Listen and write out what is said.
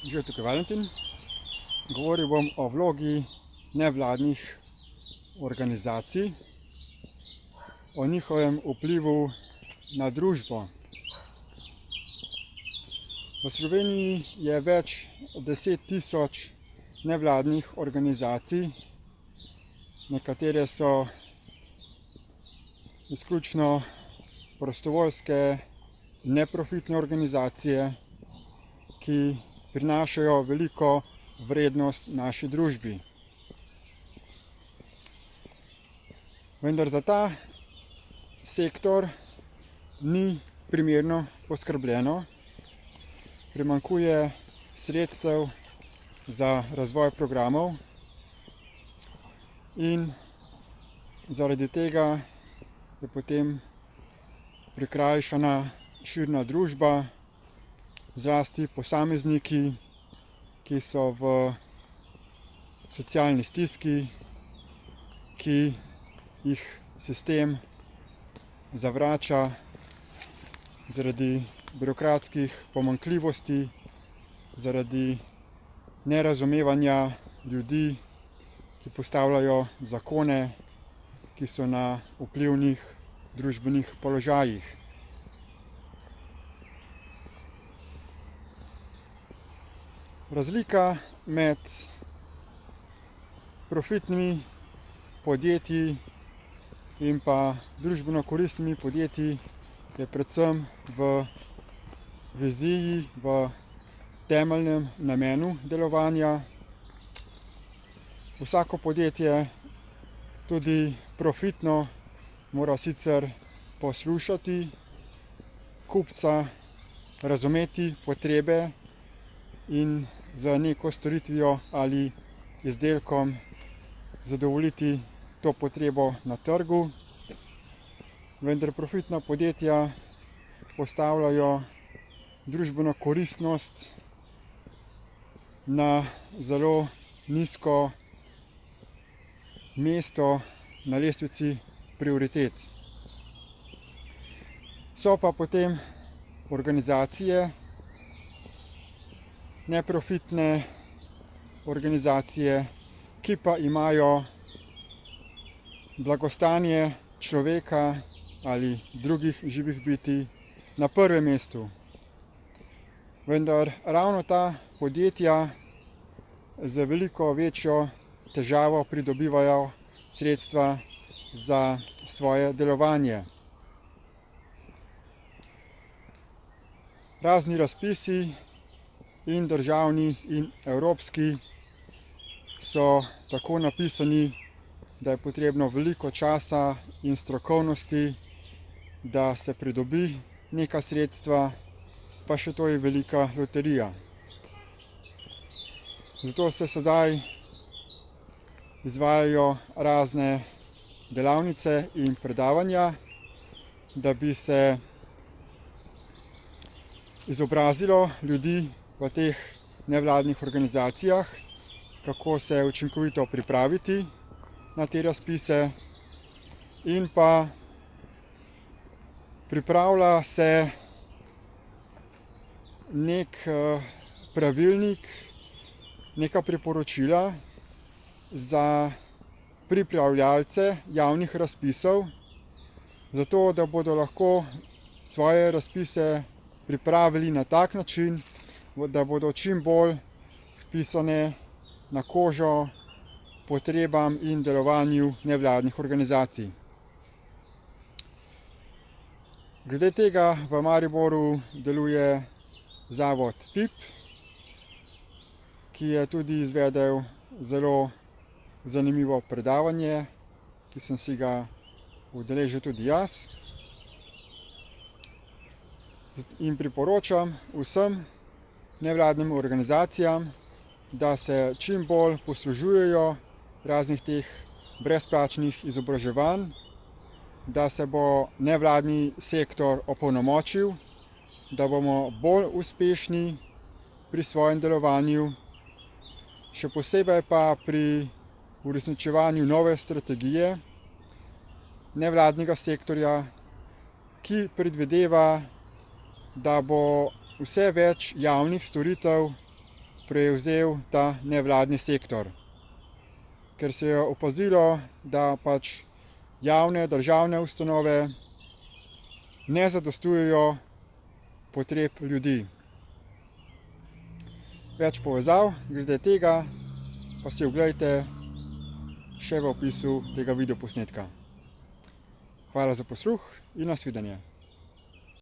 Živijo, tukaj Valentin. Govoril bom o vlogi nevladnih organizacij, o njihovem vplivu na družbo. V Sloveniji je več 10 000 nevladnih organizacij, nekatere so izključno prostovoljske, neprofitne organizacije, ki prinašajo veliko vrednost naši družbi. Vendar za ta sektor ni primerno poskrbljeno, primanjkuje sredstev za razvoj programov in zaradi tega je potem prikrajšana širna družba, zlasti posamezniki, ki so v socialni stiski, ki jih sistem zavrača zaradi birokratskih pomanjkljivosti, zaradi nerazumevanja ljudi, ki postavljajo zakone, ki so na vplivnih družbenih položajih. Razlika med profitnimi podjetji in pa družbeno koristnimi podjetji je predvsem v viziji, v temeljnem namenu delovanja. Vsako podjetje, tudi profitno, mora sicer poslušati kupca, razumeti potrebe in z neko storitvijo ali izdelkom zadovoljiti to potrebo na trgu. Vendar profitna podjetja postavljajo družbeno koristnost na zelo nizko mesto na lestvici prioritet. So pa potem organizacije, neprofitne organizacije, ki pa imajo blagostanje človeka ali drugih živih bitij na prvem mestu. Vendar ravno ta podjetja z veliko večjo težavo pridobivajo sredstva za svoje delovanje. Razni razpisi, in državni in evropski, so tako napisani, da je potrebno veliko časa in strokovnosti, da se pridobi neka sredstva, pa še to je velika loterija. Zato se sedaj izvajajo razne delavnice in predavanja, da bi se izobrazilo ljudi v teh nevladnih organizacijah, kako se učinkovito pripraviti na te razpise, in pa pripravlja se nek pravilnik, neka priporočila za pripravljalce javnih razpisov, zato da bodo lahko svoje razpise pripravili na tak način, da bodo čim bolj vpisane na kožo potrebam in delovanju nevladnih organizacij. Glede tega v Mariboru deluje zavod PIP, ki je tudi izvedel zelo zanimivo predavanje, ki sem si ga udeležil tudi jaz. In priporočam vsem nevladnim organizacijam, da se čim bolj poslužujejo raznih teh brezplačnih izobraževanj, da se bo nevladni sektor opolnomočil, da bomo bolj uspešni pri svojem delovanju, še posebej pa pri uresničevanju nove strategije nevladnega sektorja, ki predvideva, da bo vse več javnih storitev prevzel ta nevladni sektor, ker se je opazilo, da pač javne državne ustanove ne zadostujejo potreb ljudi. Več povezav glede tega pa si oglejte še v opisu tega videoposnetka. Hvala za posluh in nasvidenje.